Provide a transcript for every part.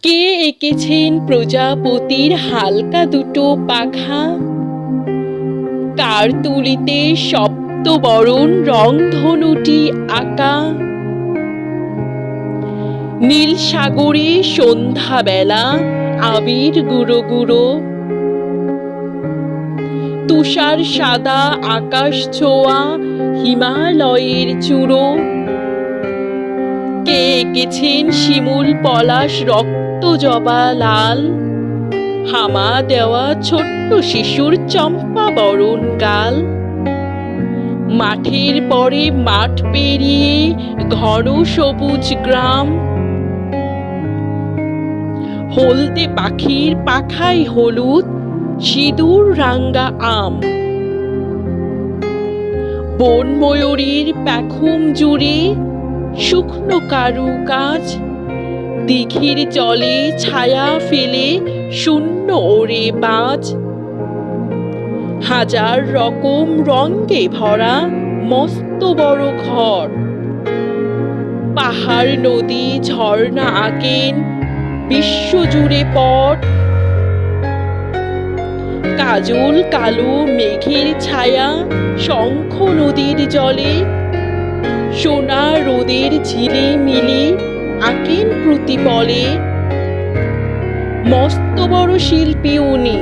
কে এঁকেছেন প্রজাপতির হালকা দুটো পাখা? কার তুলিতে সপ্তবরণ রংধনুটি আঁকা? নীল সাগরে সন্ধ্যাবেলা আবির গুঁড়ো গুঁড়ো, তুষার সাদা আকাশ ছোঁয়া হিমালয়ের চূড়ো। কে এঁকেছেন শিমুল পলাশ রক্ত জবা লাল, হামা দেওয়া ছোট্ট শিশুর চম্পা বরণ গাল। মাঠের পরে মাঠ পেরিয়ে ঘন সবুজ গ্রাম, হলদে পাখির পাখায় হলুদ সিঁদুর রাঙ্গা আম। বন ময়ূরীর পেখম জুড়ে শুকনো কারু কাজ, দিঘির জলে ছায়া ফেলে শূন্য ওড়ে বাজ। হাজার রকম রঙে ভরা মস্ত বড় ঘর, পাহাড় নদী ঝর্ণা আঁকেন বিশ্বজুড়ে পট। কাজল কালো মেঘের ছায়া শঙ্খ নদীর জলে, সোনা রোদের ঝিলে মিলে আঁকেন প্রতিপলে। মস্ত বড় শিল্পী উনি,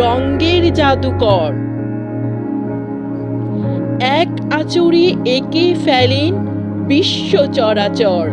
রঙ্গের জাদুকর, এক আঁচড়ে এঁকে ফেলেন বিশ্ব চরাচর।